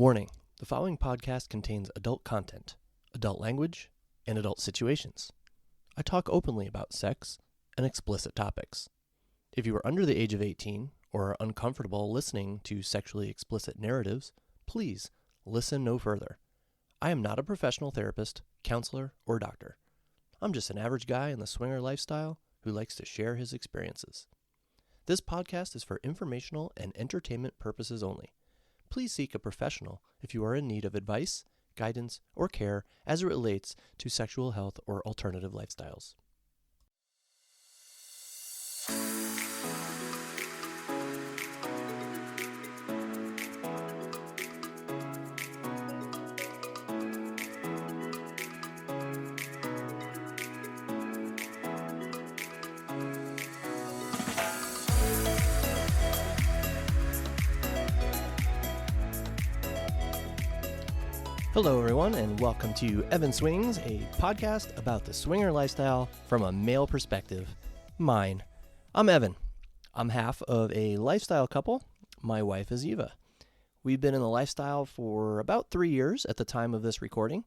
Warning, the following podcast contains adult content, adult language, and adult situations. I talk openly about sex and explicit topics. If you are under the age of 18 or are uncomfortable listening to sexually explicit narratives, please listen no further. I am not a professional therapist, counselor, or doctor. I'm just an average guy in the swinger lifestyle who likes to share his experiences. This podcast is for informational and entertainment purposes only. Please seek a professional if you are in need of advice, guidance, or care as it relates to sexual health or alternative lifestyles. Hello, everyone, and welcome to Evan Swings, a podcast about the swinger lifestyle from a male perspective. Mine. I'm Evan. I'm half of a lifestyle couple. My wife is Eva. We've been in the lifestyle for about 3 years at the time of this recording,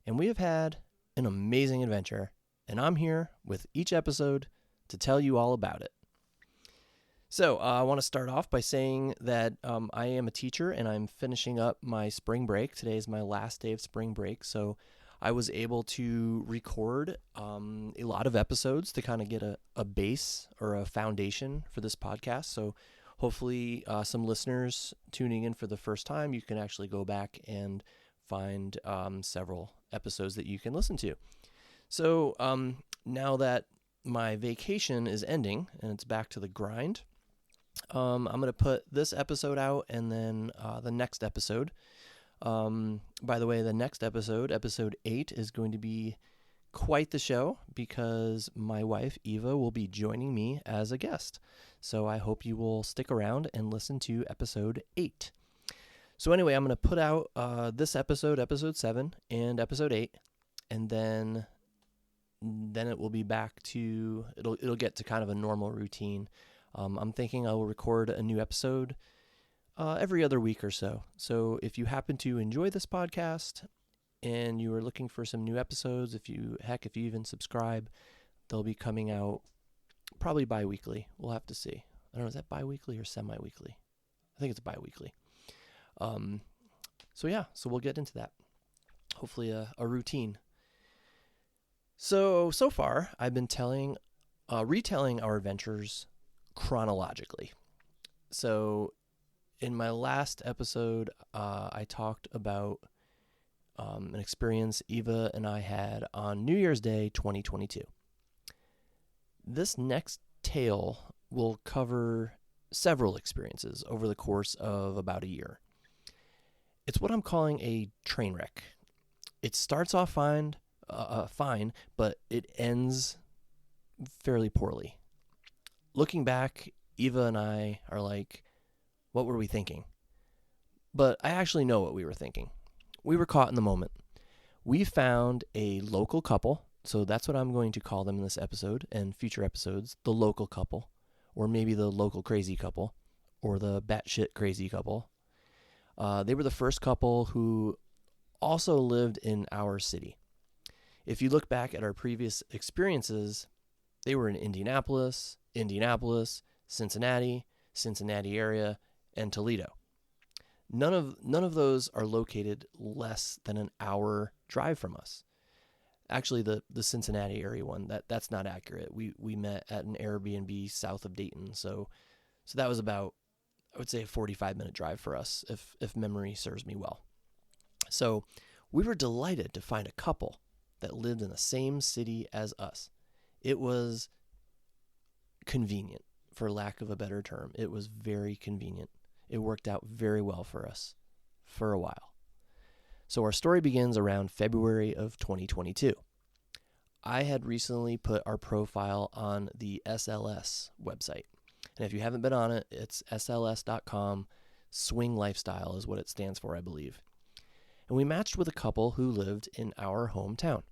and we have had an amazing adventure, and I'm here with each episode to tell you all about it. So I want to start off by saying that I am a teacher and I'm finishing up my spring break. Today is my last day of spring break, so I was able to record a lot of episodes to kind of get a base or a foundation for this podcast. So hopefully some listeners tuning in for the first time, you can actually go back and find several episodes that you can listen to. So now that my vacation is ending and it's back to the grind, I'm going to put this episode out and then the next episode. By the way, the next episode, episode 8, is going to be quite the show because my wife, Eva, will be joining me as a guest. So I hope you will stick around and listen to episode 8. So anyway, I'm going to put out this episode, episode 7, and episode 8, and then it will be back to, it'll get to kind of a normal routine. I'm thinking I will record a new episode every other week or so. So if you happen to enjoy this podcast and you are looking for some new episodes, if you even subscribe, they'll be coming out probably bi-weekly. We'll have to see. I don't know, is that bi-weekly or semi-weekly? I think it's bi-weekly. So we'll get into that. Hopefully a routine. So far, I've been retelling our adventures chronologically. So in my last episode, I talked about an experience Eva and I had on New Year's Day 2022. This next tale will cover several experiences over the course of about a year. It's what I'm calling a train wreck. It starts off fine, but it ends fairly poorly. Looking back, Eva and I are like, what were we thinking? But I actually know what we were thinking. We were caught in the moment. We found a local couple, so that's what I'm going to call them in this episode and future episodes, the local couple, or maybe the local crazy couple, or the batshit crazy couple. They were the first couple who also lived in our city. If you look back at our previous experiences, they were in Indianapolis, Cincinnati area, and Toledo. None of those are located less than an hour drive from us. Actually, the Cincinnati area one, that's not accurate. We met at an Airbnb south of Dayton, so that was about, I would say, a 45-minute drive for us, if memory serves me well. So we were delighted to find a couple that lived in the same city as us. It was convenient, for lack of a better term. It was very convenient. It worked out very well for us for a while. So our story begins around February of 2022. I had recently put our profile on the SLS website. And if you haven't been on it, it's sls.com. Swing Lifestyle is what it stands for, I believe. And we matched with a couple who lived in our hometown.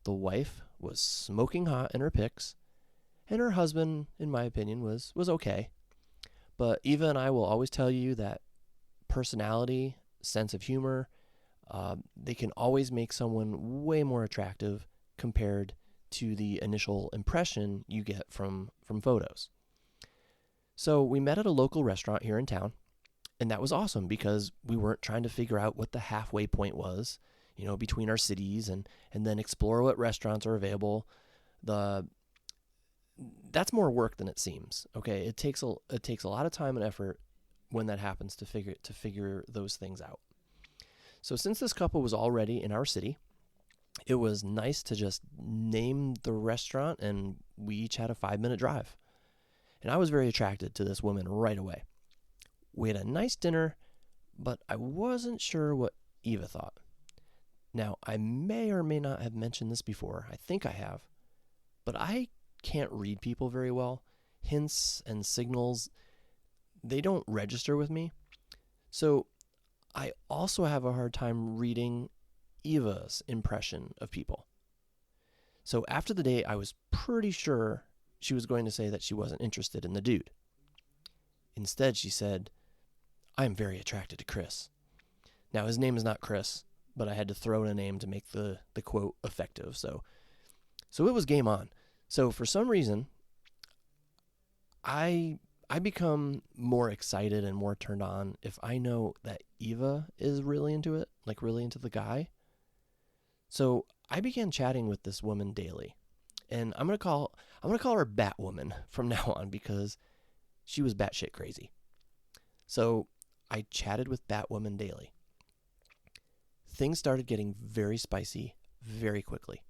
The wife was smoking hot in her pics, and her husband, in my opinion, was okay. But Eva and I will always tell you that personality sense of humor, they can always make someone way more attractive compared to the initial impression you get from photos. So we met at a local restaurant here in town, and that was awesome because we weren't trying to figure out what the halfway point was, between our cities and then explore what restaurants are available. That's more work than it seems. Okay, it takes a lot of time and effort when that happens to figure those things out. So since this couple was already in our city, it was nice to just name the restaurant, and we each had a 5-minute drive. And I was very attracted to this woman right away. We had a nice dinner, but I wasn't sure what Eva thought. Now, I may or may not have mentioned this before. I think I have. But I can't read people very well. Hints and signals, they don't register with me. So I also have a hard time reading Eva's impression of people. So after the date, I was pretty sure she was going to say that she wasn't interested in the dude. Instead, she said, "I am very attracted to Chris." Now, his name is not Chris, but I had to throw in a name to make the quote effective. So it was game on. So for some reason, I become more excited and more turned on if I know that Eva is really into it, like really into the guy. So I began chatting with this woman daily, and I'm gonna call her Batwoman from now on because she was batshit crazy. So I chatted with Batwoman daily. Things started getting very spicy very quickly.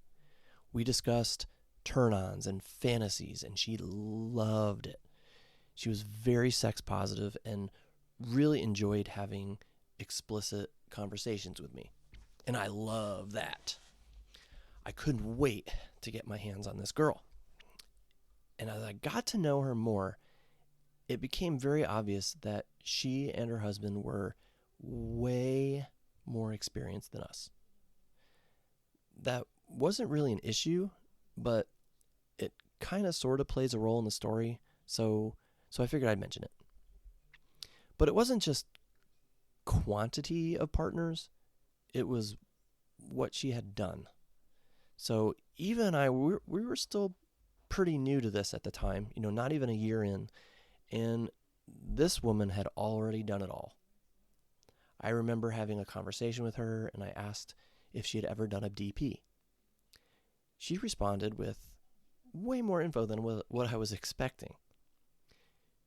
We discussed turn-ons and fantasies, and she loved it. She was very sex positive and really enjoyed having explicit conversations with me. And I love that. I couldn't wait to get my hands on this girl. And as I got to know her more, it became very obvious that she and her husband were way more experienced than us. That wasn't really an issue, but it kind of sort of plays a role in the story, so I figured I'd mention it. But it wasn't just quantity of partners, it was what she had done. So Eva and I, we were still pretty new to this at the time, not even a year in, and this woman had already done it all. I remember having a conversation with her, and I asked if she had ever done a DP. She responded with way more info than what I was expecting.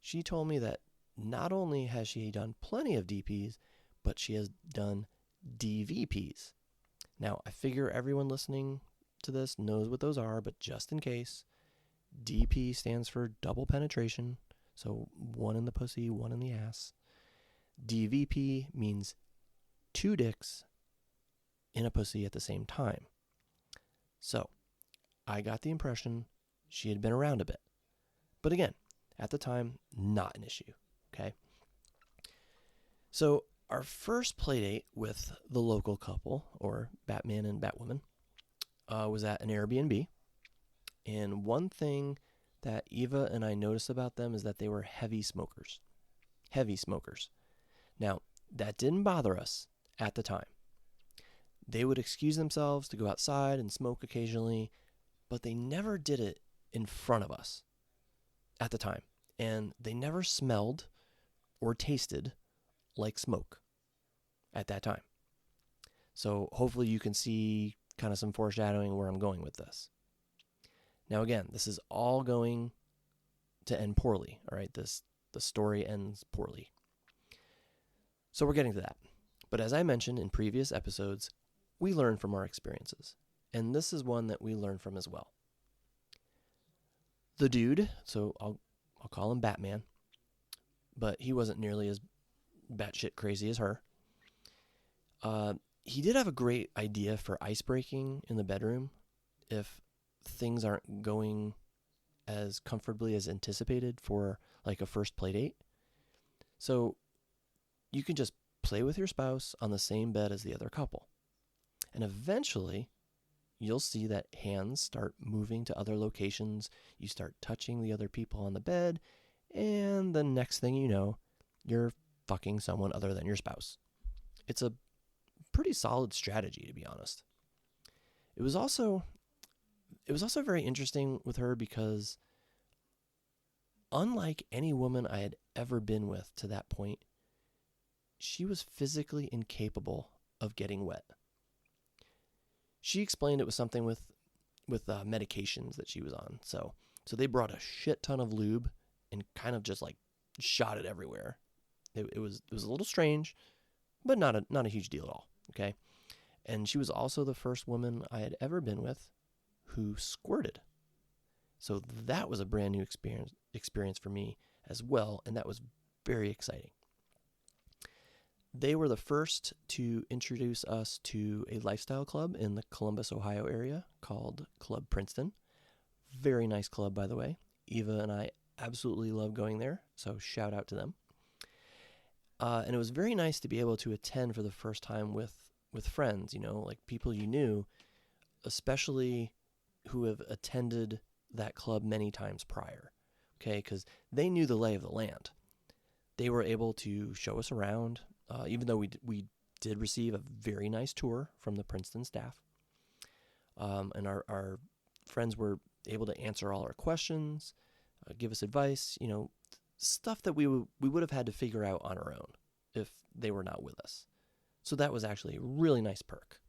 She told me that not only has she done plenty of DPs, but she has done DVPs. Now, I figure everyone listening to this knows what those are, but just in case, DP stands for double penetration, so one in the pussy, one in the ass. DVP means 2 dicks in a pussy at the same time. So, I got the impression she had been around a bit. But again, at the time, not an issue, okay? So, our first playdate with the local couple, or Batman and Batwoman, was at an Airbnb. And one thing that Eva and I noticed about them is that they were heavy smokers. Heavy smokers. Now, that didn't bother us at the time. They would excuse themselves to go outside and smoke occasionally, but they never did it in front of us at the time. And they never smelled or tasted like smoke at that time. So hopefully you can see kind of some foreshadowing where I'm going with this. Now again, this is all going to end poorly, all right? The story ends poorly. So we're getting to that. But as I mentioned in previous episodes, we learn from our experiences. And this is one that we learn from as well. The dude, so I'll call him Batman, but he wasn't nearly as batshit crazy as her. He did have a great idea for ice breaking in the bedroom if things aren't going as comfortably as anticipated for like a first play date. So you can just play with your spouse on the same bed as the other couple. And eventually, you'll see that hands start moving to other locations. You start touching the other people on the bed. And the next thing you know, you're fucking someone other than your spouse. It's a pretty solid strategy, to be honest. It was also very interesting with her because unlike any woman I had ever been with to that point, she was physically incapable of getting wet. She explained it was something with medications that she was on. So they brought a shit ton of lube and kind of just like shot it everywhere. It was a little strange, but not a huge deal at all. Okay, and she was also the first woman I had ever been with who squirted. So that was a brand new experience for me as well, and that was very exciting. They were the first to introduce us to a lifestyle club in the Columbus, Ohio area called Club Princeton. Very nice club, by the way. Eva and I absolutely love going there, so shout out to them. And it was very nice to be able to attend for the first time with friends, like people you knew, especially who have attended that club many times prior, okay, because they knew the lay of the land. They were able to show us around, even though we did receive a very nice tour from the Princeton staff. And our friends were able to answer all our questions, give us advice, stuff that we would have had to figure out on our own if they were not with us. So that was actually a really nice perk.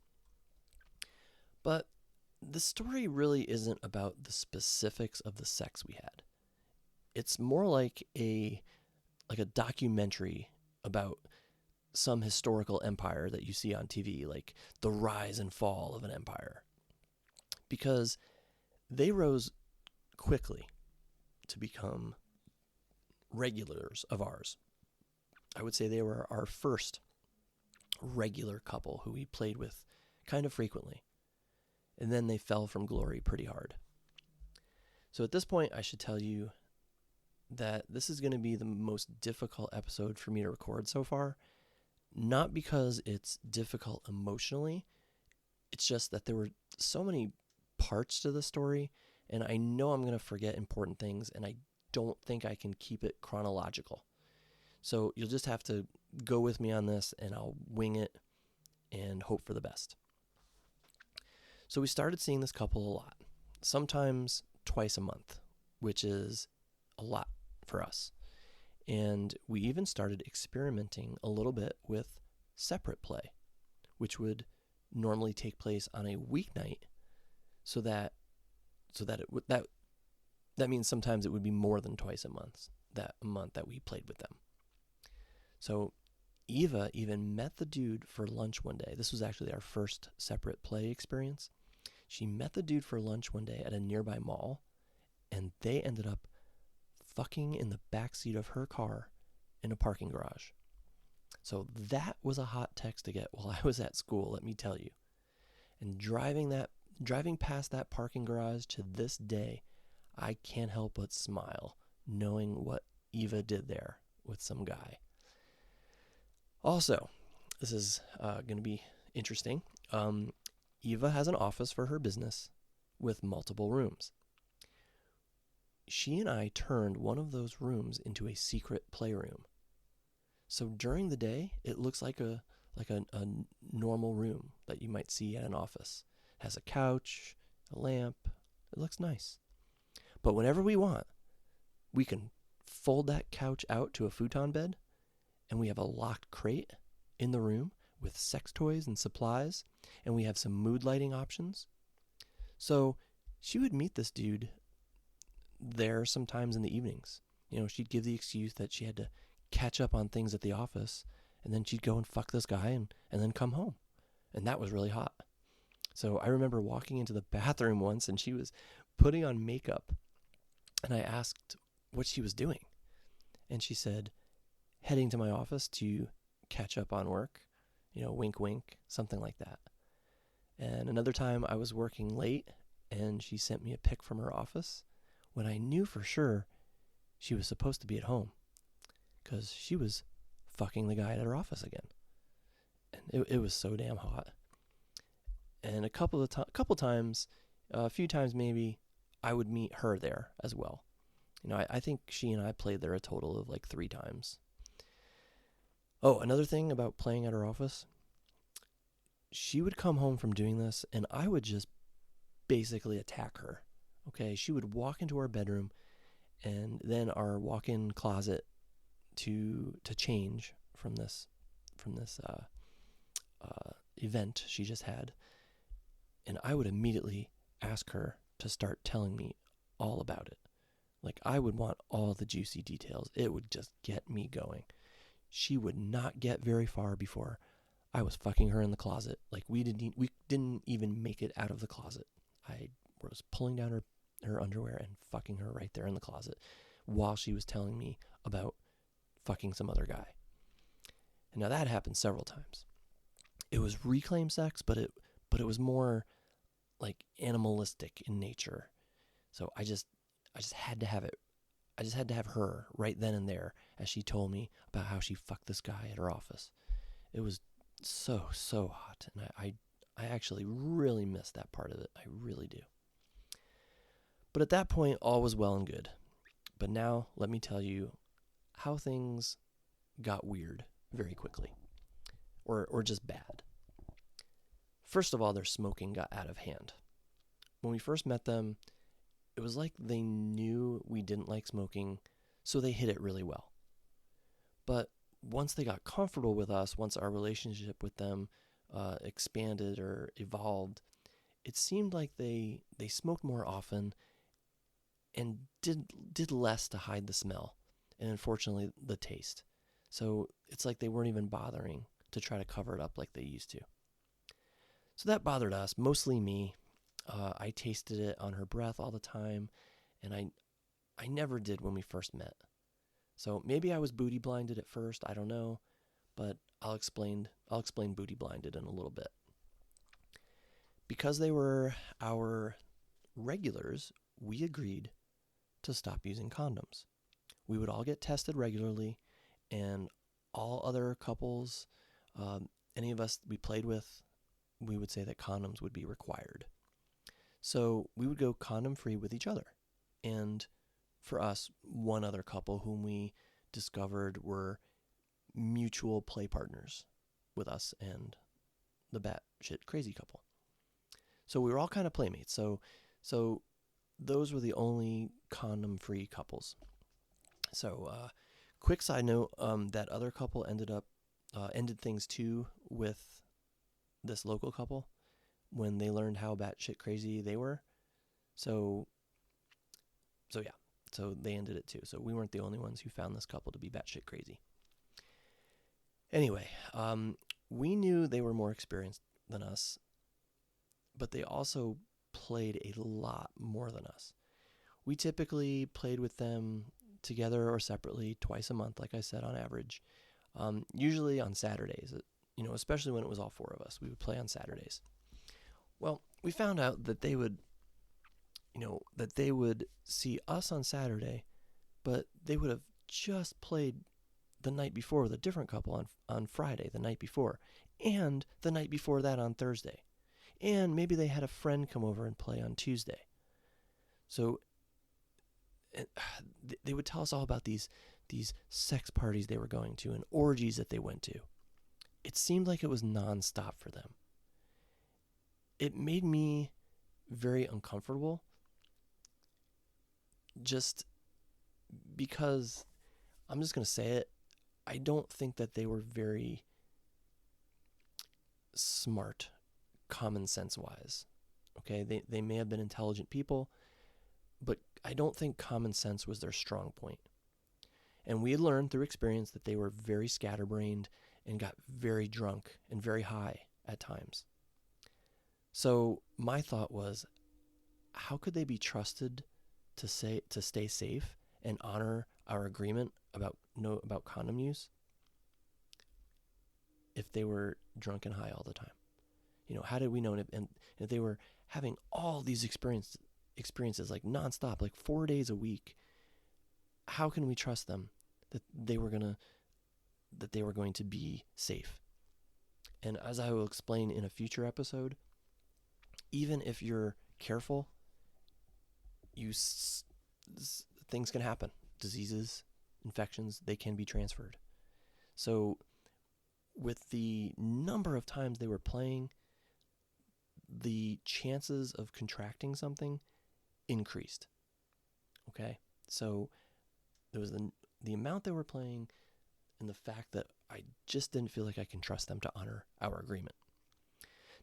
But the story really isn't about the specifics of the sex we had. It's more like a documentary about some historical empire that you see on TV, like the rise and fall of an empire. Because they rose quickly to become regulars of ours. I would say they were our first regular couple who we played with kind of frequently. And then they fell from glory pretty hard. So at this point, I should tell you that this is going to be the most difficult episode for me to record so far. Not because it's difficult emotionally. It's just that there were so many parts to the story, and I know I'm going to forget important things, and I don't think I can keep it chronological. So you'll just have to go with me on this, and I'll wing it and hope for the best. So we started seeing this couple a lot, sometimes twice a month, which is a lot for us. And we even started experimenting a little bit with separate play, which would normally take place on a weeknight, so that means sometimes it would be more than twice a month that we played with them. So Eva even met the dude for lunch one day. This was actually our first separate play experience. She met the dude for lunch one day at a nearby mall, and they ended up fucking in the backseat of her car in a parking garage. So that was a hot text to get while I was at school, let me tell you. And driving past that parking garage to this day, I can't help but smile knowing what Eva did there with some guy. Also, this is going to be interesting. Eva has an office for her business with multiple rooms. She and I turned one of those rooms into a secret playroom. So during the day, it looks like a normal room that you might see at an office. It has a couch, a lamp. It looks nice. But whenever we want, we can fold that couch out to a futon bed, and we have a locked crate in the room with sex toys and supplies, and we have some mood lighting options. So she would meet this dude there sometimes in the evenings. She'd give the excuse that she had to catch up on things at the office, and then she'd go and fuck this guy and then come home. And that was really hot. So I remember walking into the bathroom once, and she was putting on makeup, and I asked what she was doing. And she said, heading to my office to catch up on work, wink, wink, something like that. And another time I was working late, and she sent me a pic from her office when I knew for sure she was supposed to be at home, because she was fucking the guy at her office again. And it was so damn hot. And a few times maybe, I would meet her there as well. I think she and I played there a total of like 3 times. Oh, another thing about playing at her office, she would come home from doing this and I would just basically attack her. Okay, she would walk into our bedroom and then our walk-in closet to change from this event she just had, and I would immediately ask her to start telling me all about it. Like, I would want all the juicy details. It would just get me going. She would not get very far before I was fucking her in the closet. Like, we didn't even make it out of the closet. I was pulling down her underwear and fucking her right there in the closet while she was telling me about fucking some other guy. And now that happened several times. It was reclaimed sex, but it was more like animalistic in nature. So I just had to have it. I just had to have her right then and there as she told me about how she fucked this guy at her office. It was so hot, and I actually really miss that part of it. I really do. But at that point, all was well and good. But now, let me tell you how things got weird very quickly, or just bad. First of all, their smoking got out of hand. When we first met them, it was like they knew we didn't like smoking, so they hid it really well. But once they got comfortable with us, once our relationship with them expanded or evolved, it seemed like they smoked more often and did less to hide the smell and, unfortunately, the taste. So it's like they weren't even bothering to try to cover it up like they used to. So that bothered us, mostly me. I tasted it on her breath all the time, and I never did when we first met. So maybe I was booty blinded at first, I don't know, but I'll explain booty blinded in a little bit. Because they were our regulars, we agreed to stop using condoms. We would all get tested regularly, and all other couples, any of us we played with, we would say that condoms would be required. So we would go condom free with each other. And for us, one other couple whom we discovered were mutual play partners with us and the batshit crazy couple. So we were all kind of playmates. So those were the only condom free couples. So quick side note, that other couple ended things too with this local couple when they learned how batshit crazy they were. So yeah. So they ended it too. So we weren't the only ones who found this couple to be batshit crazy. Anyway, we knew they were more experienced than us, but they also played a lot more than us. We typically played with them together or separately twice a month, like I said, on average. Usually on Saturdays, especially when it was all four of us. We would play on Saturdays. Well, we found out that they would see us on Saturday, but they would have just played the night before with a different couple on Friday, the night before, and the night before that on Thursday. And maybe they had a friend come over and play on Tuesday. So they would tell us all about these sex parties they were going to and orgies that they went to. It seemed like it was nonstop for them. It made me very uncomfortable just because, I'm just going to say it, I don't think that they were very smart, common sense wise. Okay, they may have been intelligent people, but I don't think common sense was their strong point. And we had learned through experience that they were very scatterbrained and got very drunk and very high at times. So my thought was, how could they be trusted to stay safe and honor our agreement about condom use if they were drunk and high all the time? How did we know? And if they were having all these experiences like nonstop, like 4 days a week, how can we trust them that they were going to be safe? And as I will explain in a future episode, even if you're careful, things can happen. Diseases, infections, they can be transferred. So with the number of times they were playing, the chances of contracting something increased. Okay? So there was the amount they were playing and the fact that I just didn't feel like I can trust them to honor our agreement.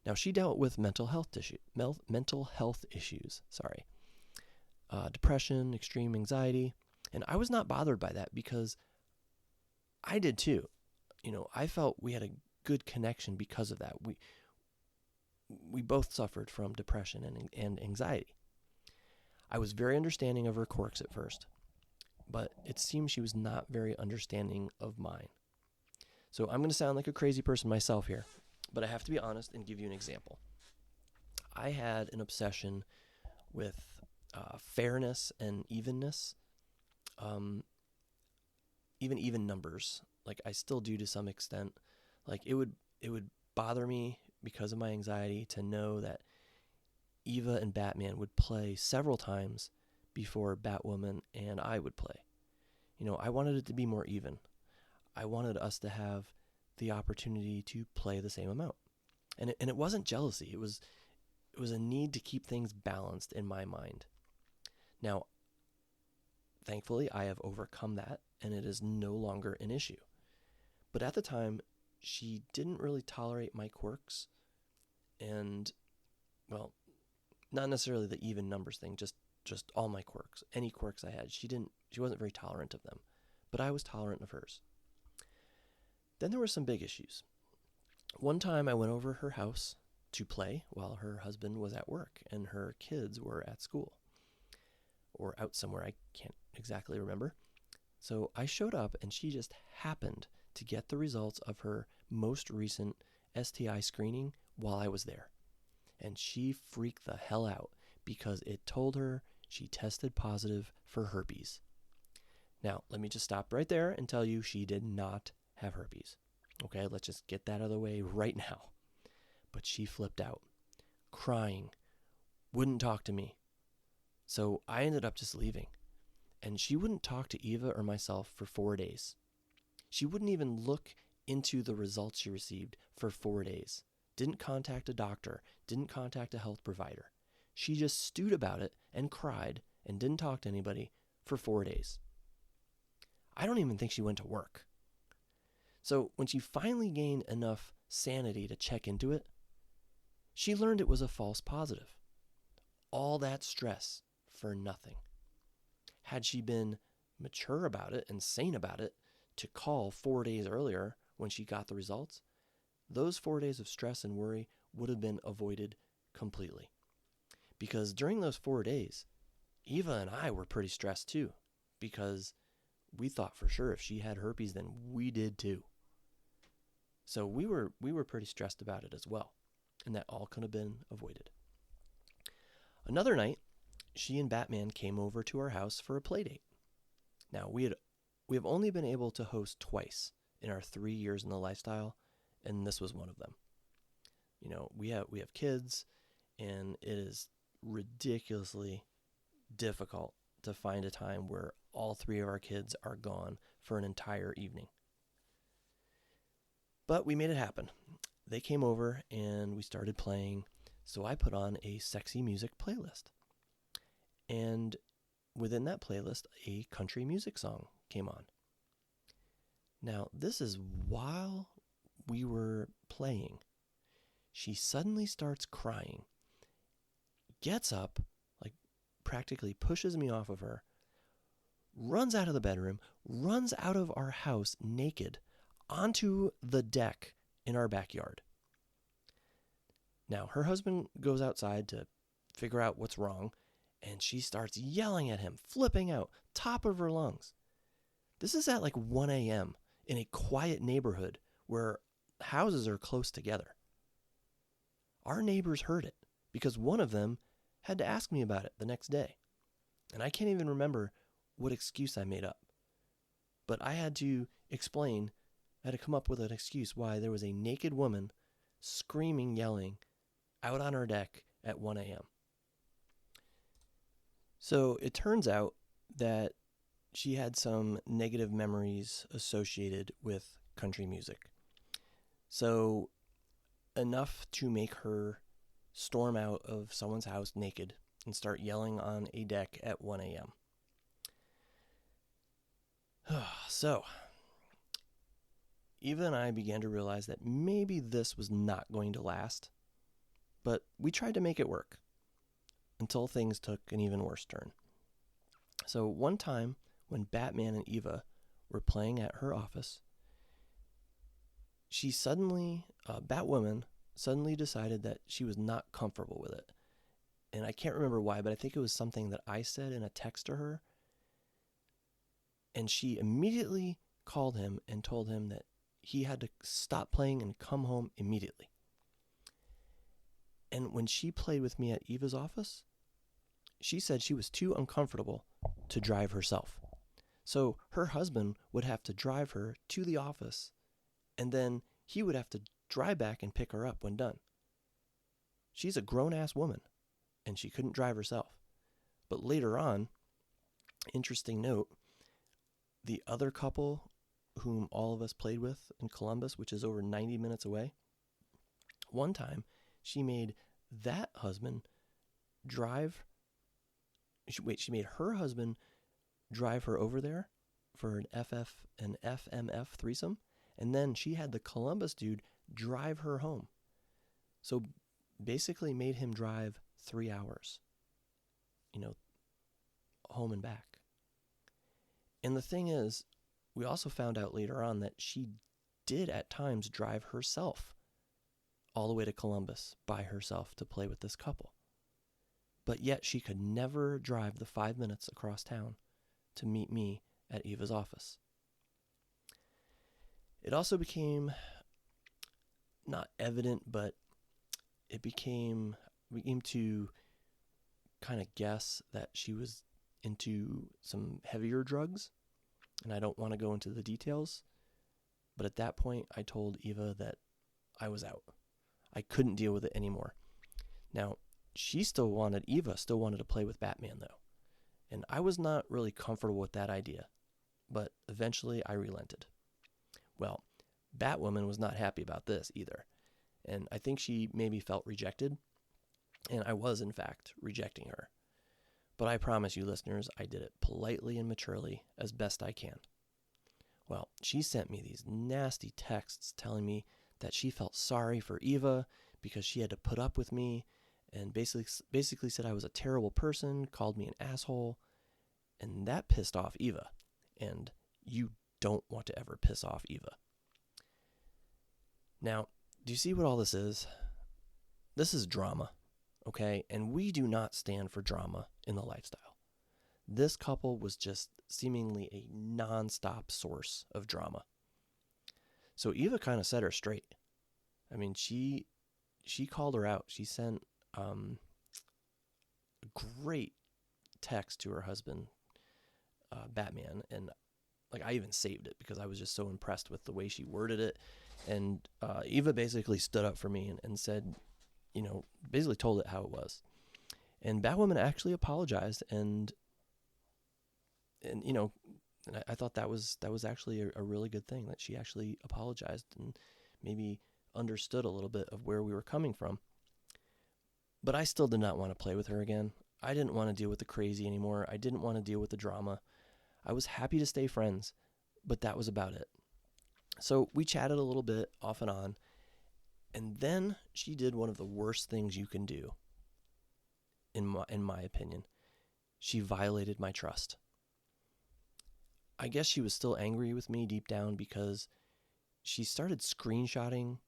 Now, she dealt with mental health issues, depression, extreme anxiety, and I was not bothered by that because I did too. I felt we had a good connection because of that. We both suffered from depression and anxiety. I was very understanding of her quirks at first, but it seemed she was not very understanding of mine. So I'm going to sound like a crazy person myself here, but I have to be honest and give you an example. I had an obsession with fairness and evenness, even numbers. Like I still do to some extent. Like it would bother me because of my anxiety to know that Eva and Batman would play several times before Batwoman and I would play. I wanted it to be more even. I wanted us to have the opportunity to play the same amount. And it wasn't jealousy. It was a need to keep things balanced in my mind. Now, thankfully, I have overcome that, and it is no longer an issue. But at the time, she didn't really tolerate my quirks, and, well, not necessarily the even numbers thing, just all my quirks. Any quirks I had, she wasn't very tolerant of them, but I was tolerant of hers. Then there were some big issues. One time I went over her house to play while her husband was at work and her kids were at school or out somewhere. I can't exactly remember. So I showed up and she just happened to get the results of her most recent STI screening while I was there. And she freaked the hell out because it told her she tested positive for herpes. Now, let me just stop right there and tell you she did not have herpes. Okay, let's just get that out of the way right now. But she flipped out, crying, wouldn't talk to me. So I ended up just leaving. And she wouldn't talk to Eva or myself for 4 days. She wouldn't even look into the results she received for 4 days. Didn't contact a doctor, didn't contact a health provider. She just stewed about it and cried and didn't talk to anybody for 4 days. I don't even think she went to work. So when she finally gained enough sanity to check into it, she learned it was a false positive. All that stress for nothing. Had she been mature about it and sane about it to call 4 days earlier when she got the results, those 4 days of stress and worry would have been avoided completely. Because during those 4 days, Eva and I were pretty stressed too, because we thought for sure if she had herpes, then we did too. So we were pretty stressed about it as well, and that all could have been avoided. Another night, she and Batman came over to our house for a play date. Now, we have only been able to host twice in our 3 years in the lifestyle, and this was one of them. We have kids, and it is ridiculously difficult to find a time where all 3 of our kids are gone for an entire evening. But we made it happen. They came over and we started playing, so I put on a sexy music playlist. And within that playlist, a country music song came on. Now, this is while we were playing. She suddenly starts crying, gets up, like practically pushes me off of her, runs out of the bedroom, runs out of our house naked onto the deck in our backyard. Now, her husband goes outside to figure out what's wrong, and she starts yelling at him, flipping out, top of her lungs. This is at like 1 a.m. in a quiet neighborhood where houses are close together. Our neighbors heard it because one of them had to ask me about it the next day. And I can't even remember what excuse I made up. But I had to explain, I had to come up with an excuse why there was a naked woman screaming, yelling out on our deck at 1 a.m. So it turns out that she had some negative memories associated with country music. So enough to make her storm out of someone's house naked and start yelling on a deck at 1 a.m. So, Eva and I began to realize that maybe this was not going to last, but we tried to make it work until things took an even worse turn. So one time when Batman and Eva were playing at her office, she suddenly, Batwoman suddenly decided that she was not comfortable with it. And I can't remember why, but I think it was something that I said in a text to her. And she immediately called him and told him that he had to stop playing and come home immediately. And when she played with me at Eva's office, she said she was too uncomfortable to drive herself. So her husband would have to drive her to the office, and then he would have to drive back and pick her up when done. She's a grown-ass woman, and she couldn't drive herself. But later on, interesting note, the other couple whom all of us played with in Columbus, which is over 90 minutes away, one time she made that husband she made her husband drive her over there for an FMF threesome, and then she had the Columbus dude drive her home. So basically made him drive 3 hours, home and back. And the thing is, we also found out later on that she did at times drive herself all the way to Columbus by herself to play with this couple. But yet she could never drive the 5 minutes across town to meet me at Eva's office. It also became not evident, but we came to kind of guess that she was into some heavier drugs, and I don't want to go into the details, but at that point I told Eva that I was out. I couldn't deal with it anymore. Now, Eva still wanted to play with Batman though, and I was not really comfortable with that idea, but eventually I relented. Well, Batwoman was not happy about this either, and I think she maybe felt rejected, and I was in fact rejecting her. But I promise you listeners, I did it politely and maturely as best I can. Well, she sent me these nasty texts telling me that she felt sorry for Eva because she had to put up with me, and basically said I was a terrible person, called me an asshole, and that pissed off Eva. And you don't want to ever piss off Eva. Now, do you see what all this is? This is drama, okay? And we do not stand for drama in the lifestyle. This couple was just seemingly a non-stop source of drama. So Eva kind of set her straight. I mean, she called her out. She sent a great text to her husband, Batman, and I even saved it because I was just so impressed with the way she worded it. And Eva basically stood up for me and said, basically told it how it was. And Batwoman actually apologized, and I thought that was actually a really good thing, that she actually apologized and maybe understood a little bit of where we were coming from. But I still did not want to play with her again. I didn't want to deal with the crazy anymore. I didn't want to deal with the drama. I was happy to stay friends, but that was about it. So we chatted a little bit off and on, and then she did one of the worst things you can do, in my opinion. She violated my trust. I guess she was still angry with me deep down because she started screenshotting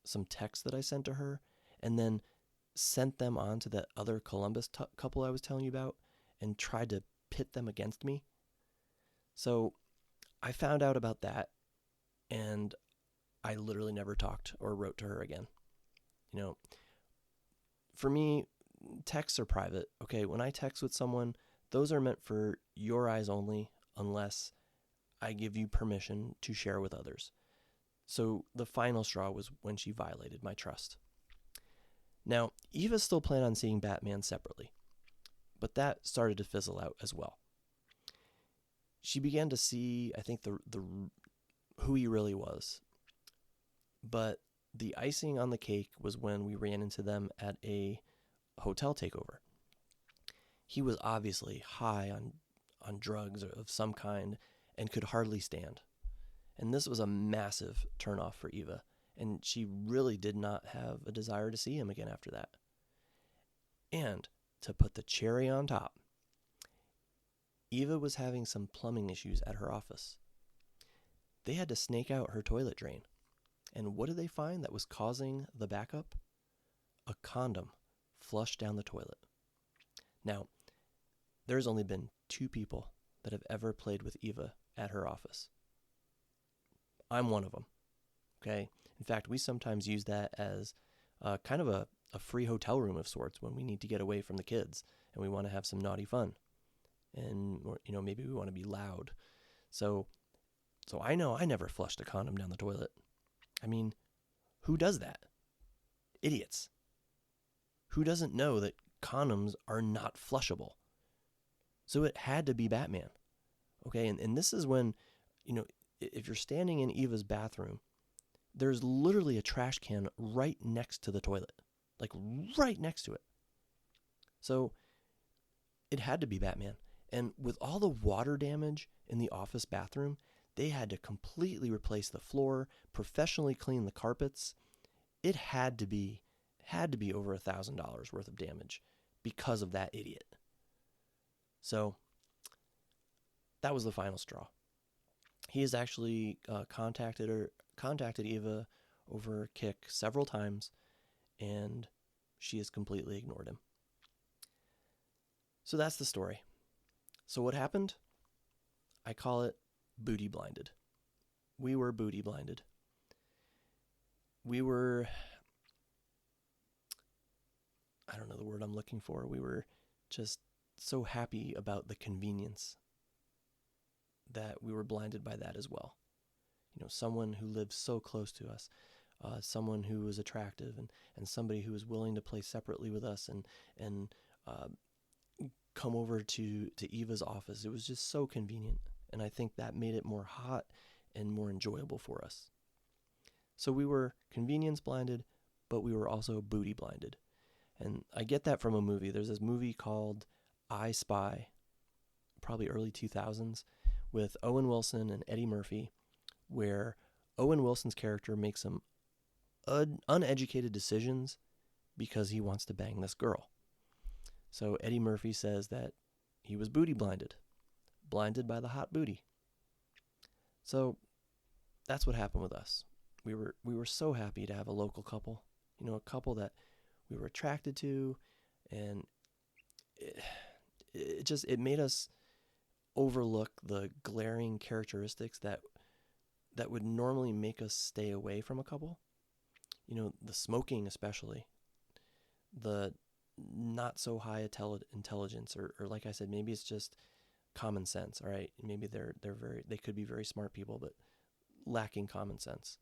some texts that I sent to her and then sent them on to that other Columbus couple I was telling you about and tried to pit them against me. So I found out about that, and I literally never talked or wrote to her again. For me, texts are private, okay? When I text with someone, those are meant for your eyes only unless I give you permission to share with others. So the final straw was when she violated my trust. Now, Eva still planned on seeing Batman separately, but that started to fizzle out as well. She began to see, I think, the who he really was. But The icing on the cake was when we ran into them at a hotel takeover. He was obviously high on drugs of some kind and could hardly stand. And this was a massive turnoff for Eva, and she really did not have a desire to see him again after that. And to put the cherry on top, Eva was having some plumbing issues at her office. They had to snake out her toilet drain. And what did they find that was causing the backup? A condom flushed down the toilet. Now, there's only been 2 people that have ever played with Eva at her office. I'm one of them. Okay? In fact, we sometimes use that as kind of a free hotel room of sorts when we need to get away from the kids and we want to have some naughty fun. And, or, maybe we want to be loud. So I know I never flushed a condom down the toilet. I mean, who does that? Idiots. Who doesn't know that condoms are not flushable? So it had to be Batman. Okay, and this is when, if you're standing in Eva's bathroom, there's literally a trash can right next to the toilet. Like right next to it. So it had to be Batman. And with all the water damage in the office bathroom, they had to completely replace the floor, professionally clean the carpets. It had to be over $1,000 worth of damage because of that idiot. So that was the final straw. He has actually contacted Eva over Kik several times, and she has completely ignored him. So that's the story. So what happened? I call it booty blinded. We were booty blinded. We were, I don't know the word I'm looking for. We were just so happy about the convenience that we were blinded by that as well. Someone who lives so close to us, someone who was attractive and somebody who was willing to play separately with us and come over to Eva's office. It was just so convenient. And I think that made it more hot and more enjoyable for us. So we were convenience blinded, but we were also booty blinded. And I get that from a movie. There's this movie called I Spy, probably early 2000s, with Owen Wilson and Eddie Murphy, where Owen Wilson's character makes some uneducated decisions because he wants to bang this girl. So Eddie Murphy says that he was booty blinded by the hot booty. So that's what happened with us. We were so happy to have a local couple, a couple that we were attracted to, and it made us overlook the glaring characteristics that would normally make us stay away from a couple. The smoking especially, the not so high intelligence, or like I said, maybe it's just common sense. All right, maybe they could be very smart people, but lacking common sense.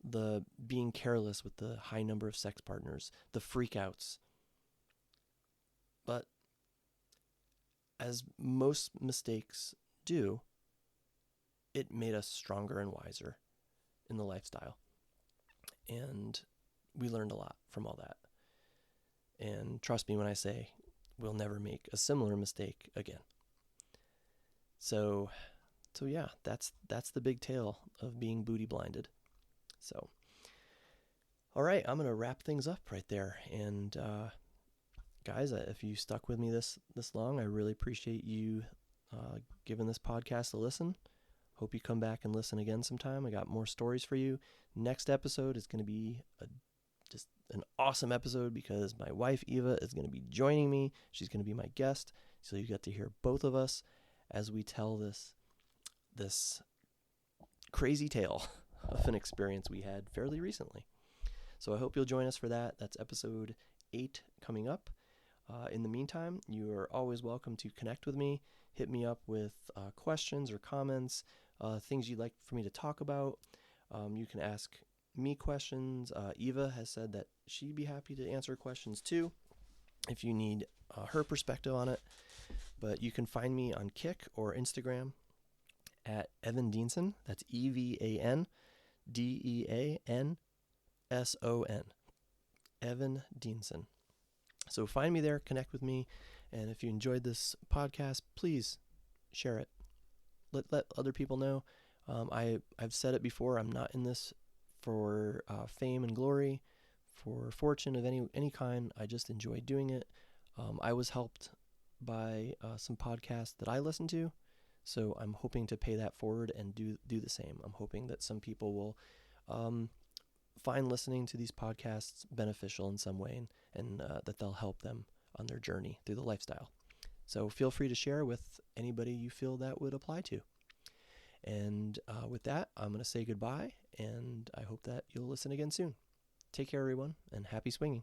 The being careless with the high number of sex partners, the freakouts. But as most mistakes do, it made us stronger and wiser in the lifestyle. And we learned a lot from all that. And trust me when I say we'll never make a similar mistake again. So yeah, that's the big tale of being booty blinded. So, all right, I'm going to wrap things up right there. And guys, if you stuck with me this long, I really appreciate you giving this podcast a listen. Hope you come back and listen again sometime. I got more stories for you. Next episode is going to be just an awesome episode because my wife Eva is going to be joining me. She's going to be my guest. So you get to hear both of us as we tell this crazy tale of an experience we had fairly recently. So I hope you'll join us for that. That's episode 8 coming up. In the meantime, you are always welcome to connect with me. Hit me up with questions or comments, things you'd like for me to talk about. You can ask me questions. Eva has said that she'd be happy to answer questions too if you need her perspective on it. But you can find me on Kik or Instagram at Evan Dienson. That's EvanDean. Evan Dienson. So find me there, connect with me, and if you enjoyed this podcast, please share it. Let other people know. I've said it before. I'm not in this for fame and glory, for fortune of any kind. I just enjoy doing it. I was helped by some podcasts that I listen to, so I'm hoping to pay that forward and do the same. I'm hoping that some people will find listening to these podcasts beneficial in some way, and that they'll help them on their journey through the lifestyle. So feel free to share with anybody you feel that would apply to. And with that, I'm going to say goodbye, and I hope that you'll listen again soon. Take care, everyone, and happy swinging.